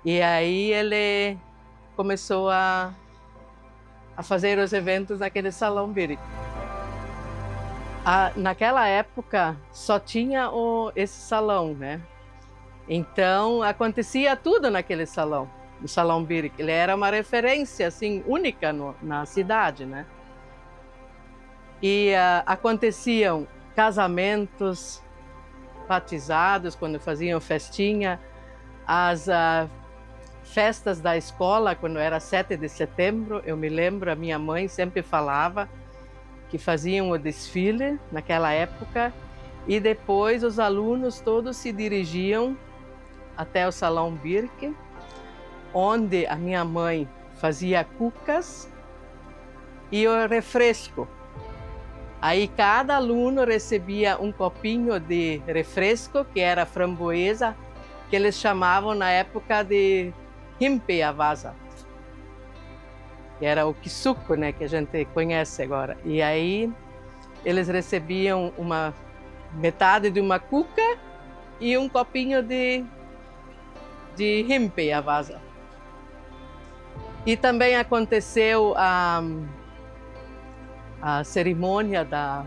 E aí ele começou a fazer os eventos naquele salão Birick. Naquela época só tinha esse salão, né? Então acontecia tudo naquele salão, no salão Birick. Ele era uma referência assim única na cidade, né? E aconteciam casamentos, batizados, quando faziam festinha, as festas da escola, quando era 7 de setembro, eu me lembro, a minha mãe sempre falava que faziam o desfile naquela época, e depois os alunos todos se dirigiam até o Salão Birke, onde a minha mãe fazia cucas e o refresco. Aí cada aluno recebia um copinho de refresco, que era framboesa, que eles chamavam na época de himpeavaza, que era o kisuko, né, que a gente conhece agora. E aí eles recebiam metade de uma cuca e um copinho de himpeavaza. E também aconteceu a cerimônia da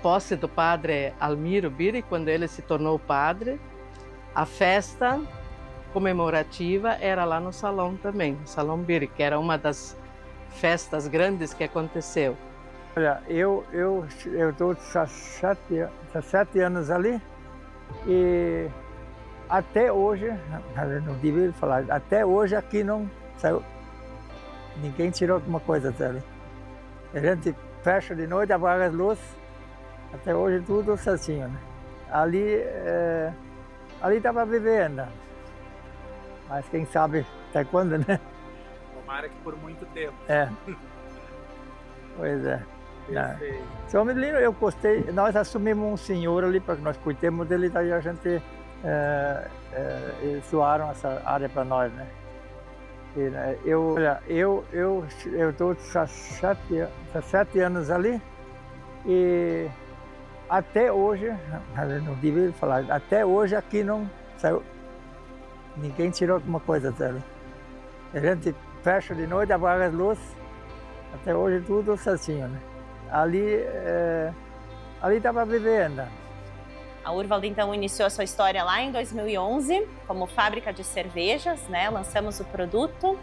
posse do padre Almiro Biri, quando ele se tornou padre. A festa comemorativa era lá no salão também, no Salão Biri, que era uma das festas grandes que aconteceu. Olha, eu estou 17 anos ali e até hoje, não devia falar, até hoje aqui não saiu, ninguém tirou alguma coisa dali. A gente fecha de noite, apaga as luzes, até hoje tudo certinho, né? Ali dá para viver ainda, mas quem sabe até quando, né? Tomara que por muito tempo. É. Pois é. São Vendelino, eu gostei, nós assumimos um senhor ali para que nós cuidemos dele, daí a gente eles doaram essa área para nós, né? E, eu estou 17 anos ali e até hoje, não devia falar, até hoje aqui não saiu, ninguém tirou alguma coisa dali. A gente fecha de noite, apaga as luzes, até hoje tudo certinho, né? Ali dá para viver ainda. A Urvalde, então, iniciou a sua história lá em 2011, como fábrica de cervejas, né? Lançamos o produto,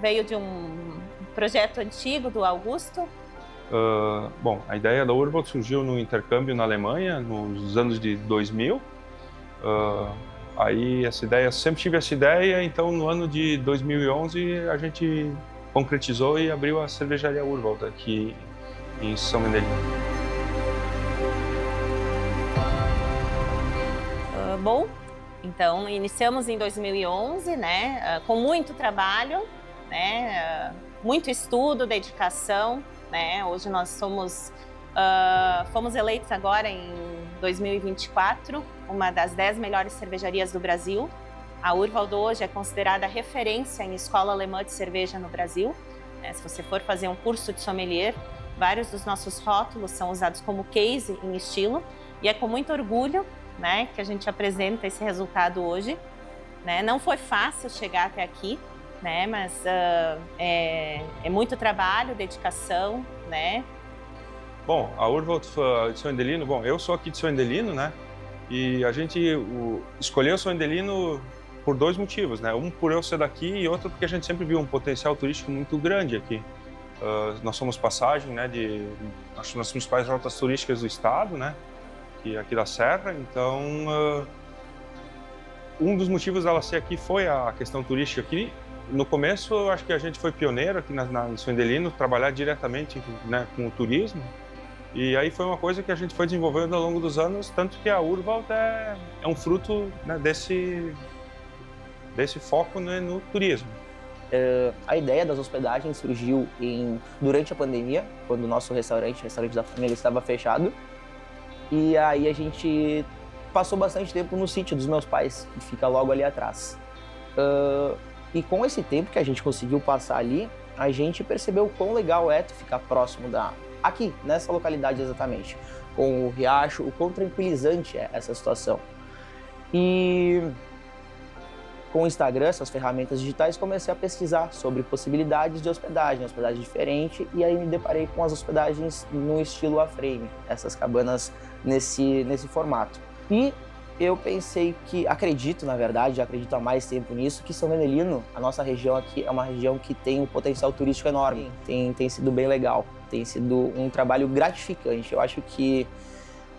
veio de um projeto antigo do Augusto? Bom, a ideia da Urwald surgiu no intercâmbio na Alemanha, nos anos de 2000. Aí sempre tive essa ideia, então no ano de 2011 a gente concretizou e abriu a cervejaria Urwald aqui em São Vendelino. Bom, então iniciamos em 2011, né, com muito trabalho, né, muito estudo, dedicação, né. Hoje nós fomos eleitos agora em 2024 uma das 10 melhores cervejarias do Brasil. A Urwald hoje é considerada referência em escola alemã de cerveja no Brasil. Se você for fazer um curso de sommelier, vários dos nossos rótulos são usados como case em estilo, e é com muito orgulho, né, que a gente apresenta esse resultado hoje, né? Não foi fácil chegar até aqui, né, mas é muito trabalho, dedicação, né? Bom, a Urwald de São Vendelino, bom, eu sou aqui de São Vendelino, né? E a gente escolheu São Vendelino por 2 motivos, né? Um por eu ser daqui e outro porque a gente sempre viu um potencial turístico muito grande aqui. Nós somos passagem, né, acho que nas principais rotas turísticas do estado, né? Aqui da Serra, então um dos motivos dela ser aqui foi a questão turística aqui. No começo, eu acho que a gente foi pioneiro aqui em São Vendelino, trabalhar diretamente, né, com o turismo. E aí foi uma coisa que a gente foi desenvolvendo ao longo dos anos, tanto que a Urwald é um fruto, né, desse foco, né, no turismo. A ideia das hospedagens surgiu durante a pandemia, quando o nosso restaurante da família, estava fechado. E aí a gente passou bastante tempo no sítio dos meus pais, que fica logo ali atrás. E com esse tempo que a gente conseguiu passar ali, a gente percebeu o quão legal é tu ficar próximo aqui, nessa localidade exatamente, com o riacho, o quão tranquilizante é essa situação. E com o Instagram, essas ferramentas digitais, comecei a pesquisar sobre possibilidades de hospedagem diferente, e aí me deparei com as hospedagens no estilo A-frame, essas cabanas nesse formato. E eu pensei acredito há mais tempo nisso, que São Vendelino, a nossa região aqui, é uma região que tem um potencial turístico enorme, tem sido bem legal, tem sido um trabalho gratificante. Eu acho que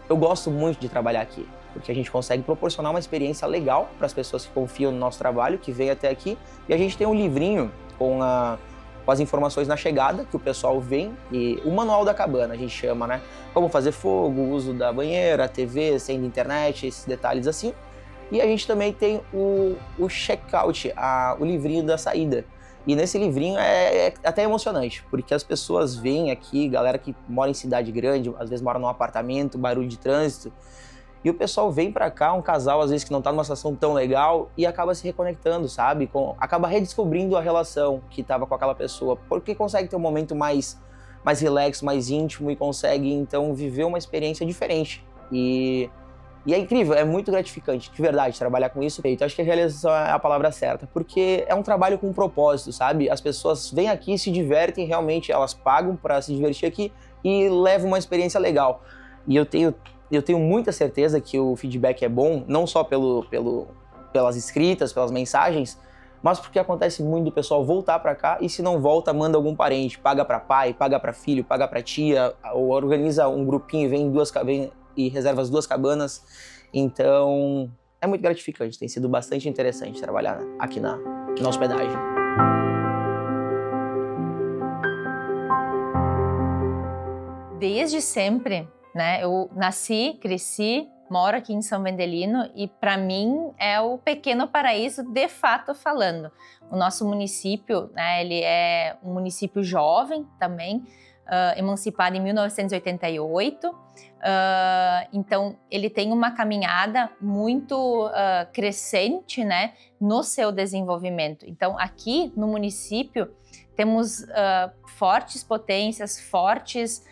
eu gosto muito de trabalhar aqui, porque a gente consegue proporcionar uma experiência legal para as pessoas que confiam no nosso trabalho, que vêm até aqui, e a gente tem um livrinho com as informações na chegada, que o pessoal vem, e o manual da cabana, a gente chama, né? Como fazer fogo, o uso da banheira, a TV, sem internet, esses detalhes assim. E a gente também tem o check-out, o livrinho da saída. E nesse livrinho é até emocionante, porque as pessoas vêm aqui, galera que mora em cidade grande, às vezes mora num apartamento, barulho de trânsito, e o pessoal vem pra cá, um casal às vezes que não tá numa situação tão legal, e acaba se reconectando, sabe? Acaba redescobrindo a relação que tava com aquela pessoa, porque consegue ter um momento mais relax, mais íntimo, e consegue então viver uma experiência diferente. E é incrível, é muito gratificante, de verdade, trabalhar com isso. Então acho que a realização é a palavra certa, porque é um trabalho com propósito, sabe? As pessoas vêm aqui, se divertem, realmente elas pagam para se divertir aqui e levam uma experiência legal. E eu tenho muita certeza que o feedback é bom, não só pelas escritas, pelas mensagens, mas porque acontece muito do pessoal voltar para cá e, se não volta, manda algum parente, paga para pai, paga para filho, paga para tia, ou organiza um grupinho, vem e reserva as 2 cabanas. Então, é muito gratificante, tem sido bastante interessante trabalhar aqui na hospedagem. Desde sempre, né? Eu nasci, cresci, moro aqui em São Vendelino, e para mim é o pequeno paraíso, de fato falando. O nosso município, né, ele é um município jovem também, emancipado em 1988, então ele tem uma caminhada muito crescente, né, no seu desenvolvimento. Então aqui no município temos fortes potências, fortes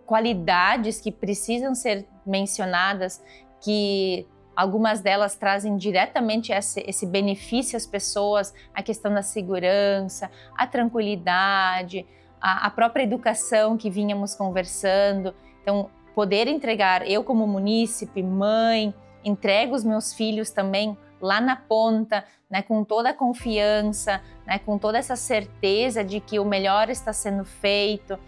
qualidades que precisam ser mencionadas, que algumas delas trazem diretamente esse benefício às pessoas, a questão da segurança, a tranquilidade, a própria educação que vínhamos conversando. Então, poder entregar, eu como munícipe, mãe, entrego os meus filhos também lá na ponta, né, com toda a confiança, né, com toda essa certeza de que o melhor está sendo feito.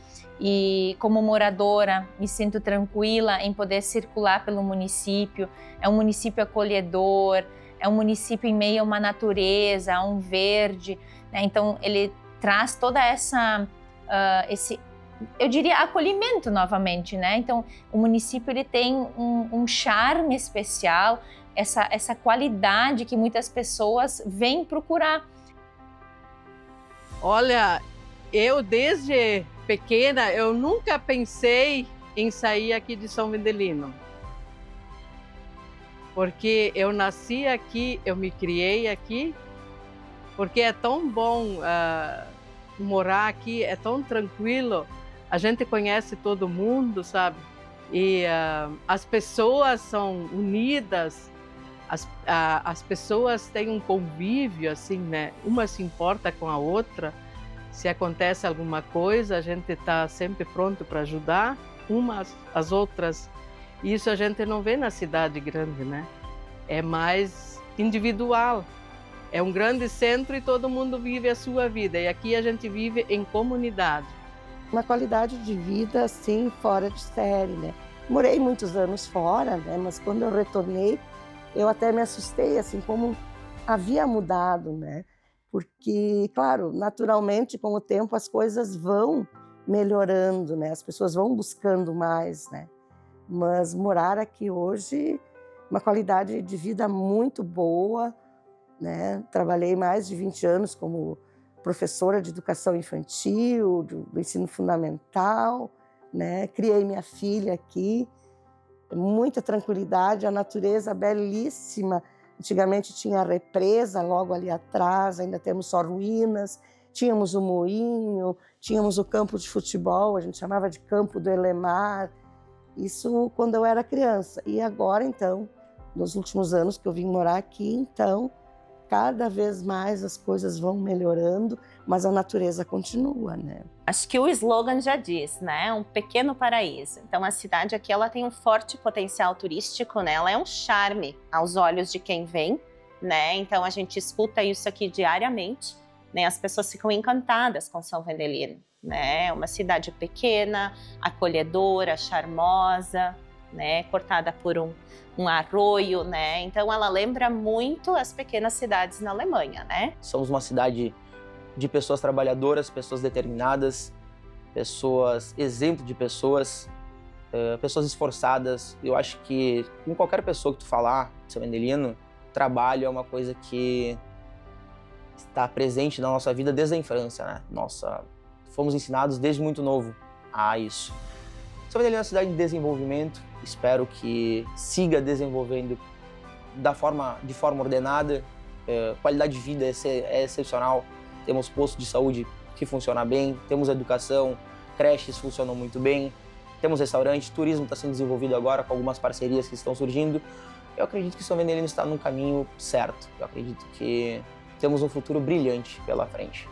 E como moradora, me sinto tranquila em poder circular pelo município. É um município acolhedor, é um município em meio a uma natureza, a um verde, né? Então ele traz toda esse, eu diria, acolhimento novamente, né? Então o município ele tem um charme especial, essa qualidade que muitas pessoas vêm procurar. Olha, eu desde pequena, eu nunca pensei em sair aqui de São Vendelino. Porque eu nasci aqui, eu me criei aqui, porque é tão bom morar aqui, é tão tranquilo, a gente conhece todo mundo, sabe? E as pessoas são unidas, as pessoas têm um convívio, assim, né? Uma se importa com a outra. Se acontece alguma coisa, a gente está sempre pronto para ajudar umas às outras. Isso a gente não vê na cidade grande, né? É mais individual. É um grande centro e todo mundo vive a sua vida. E aqui a gente vive em comunidade. Uma qualidade de vida, assim, fora de série, né? Morei muitos anos fora, né? Mas quando eu retornei, eu até me assustei, assim, como havia mudado, né? Porque, claro, naturalmente, com o tempo, as coisas vão melhorando, né? As pessoas vão buscando mais, né? Mas morar aqui hoje, uma qualidade de vida muito boa, né? Trabalhei mais de 20 anos como professora de educação infantil, do ensino fundamental, né? Criei minha filha aqui, muita tranquilidade, a natureza belíssima. Antigamente tinha a represa logo ali atrás, ainda temos só ruínas, tínhamos o moinho, tínhamos o campo de futebol, a gente chamava de Campo do Elemar, isso quando eu era criança. E agora, então, nos últimos anos que eu vim morar aqui, então, cada vez mais as coisas vão melhorando, mas a natureza continua, né? Acho que o slogan já diz, né? Um pequeno paraíso. Então a cidade aqui ela tem um forte potencial turístico, né? Ela é um charme aos olhos de quem vem, né? Então a gente escuta isso aqui diariamente, né? As pessoas ficam encantadas com São Vendelino, né? É uma cidade pequena, acolhedora, charmosa, né? Cortada por um arroio, né? Então ela lembra muito as pequenas cidades na Alemanha, né? Somos uma cidade de pessoas trabalhadoras, pessoas determinadas, pessoas, exemplo de pessoas, pessoas esforçadas. Eu acho que com qualquer pessoa que tu falar, São Vendelino, trabalho é uma coisa que está presente na nossa vida desde a infância, né? Fomos ensinados desde muito novo a isso. São Vendelino é uma cidade de desenvolvimento, espero que siga desenvolvendo de forma ordenada, qualidade de vida é excepcional, temos posto de saúde que funciona bem, temos educação, creches funcionam muito bem, temos restaurante, turismo está sendo desenvolvido agora com algumas parcerias que estão surgindo. Eu acredito que São Vendelino está no caminho certo, eu acredito que temos um futuro brilhante pela frente.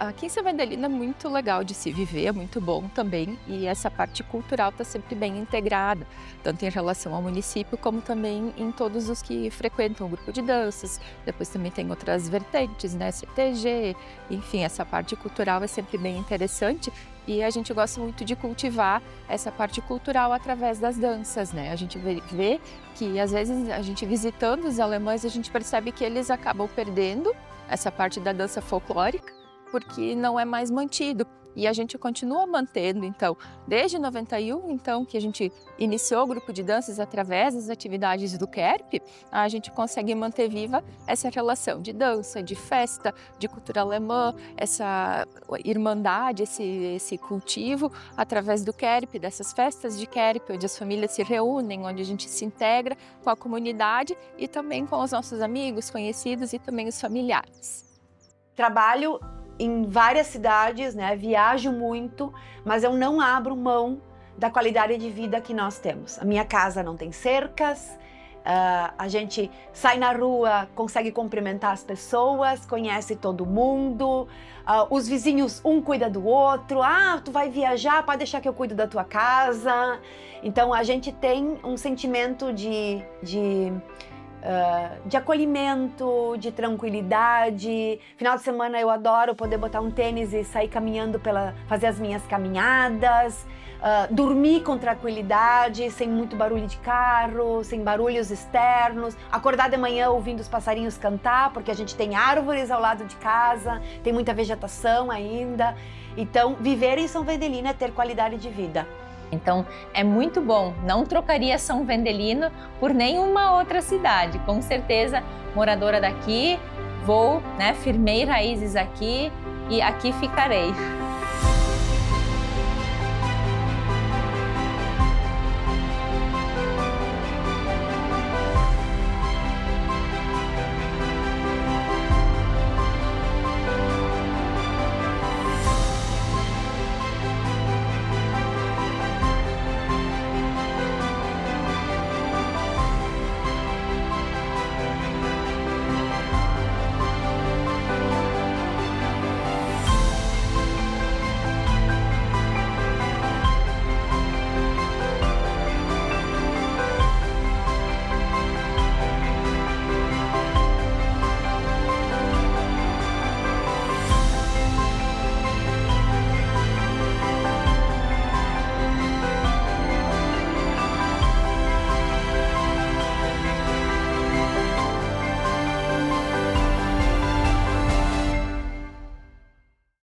Aqui em São Vendelino é muito legal de se viver, é muito bom também, e essa parte cultural está sempre bem integrada, tanto em relação ao município, como também em todos os que frequentam o grupo de danças. Depois também tem outras vertentes, né, CTG, enfim, essa parte cultural é sempre bem interessante, e a gente gosta muito de cultivar essa parte cultural através das danças, né? A gente vê que, às vezes, a gente visitando os alemães, a gente percebe que eles acabam perdendo essa parte da dança folclórica, porque não é mais mantido. E a gente continua mantendo, então, desde 91, então, que a gente iniciou o grupo de danças através das atividades do KERP, a gente consegue manter viva essa relação de dança, de festa, de cultura alemã, essa irmandade, esse cultivo através do KERP, dessas festas de KERP, onde as famílias se reúnem, onde a gente se integra com a comunidade e também com os nossos amigos, conhecidos e também os familiares. Trabalho em várias cidades, né? Viajo muito, mas eu não abro mão da qualidade de vida que nós temos. A minha casa não tem cercas, a gente sai na rua, consegue cumprimentar as pessoas, conhece todo mundo, os vizinhos um cuida do outro, tu vai viajar, pode deixar que eu cuido da tua casa. Então a gente tem um sentimento de de acolhimento, de tranquilidade. Final de semana eu adoro poder botar um tênis e sair caminhando, fazer as minhas caminhadas, dormir com tranquilidade, sem muito barulho de carro, sem barulhos externos, acordar de manhã ouvindo os passarinhos cantar, porque a gente tem árvores ao lado de casa, tem muita vegetação ainda. Então, viver em São Vendelino é ter qualidade de vida. Então, é muito bom. Não trocaria São Vendelino por nenhuma outra cidade. Com certeza, moradora daqui, firmei raízes aqui e aqui ficarei.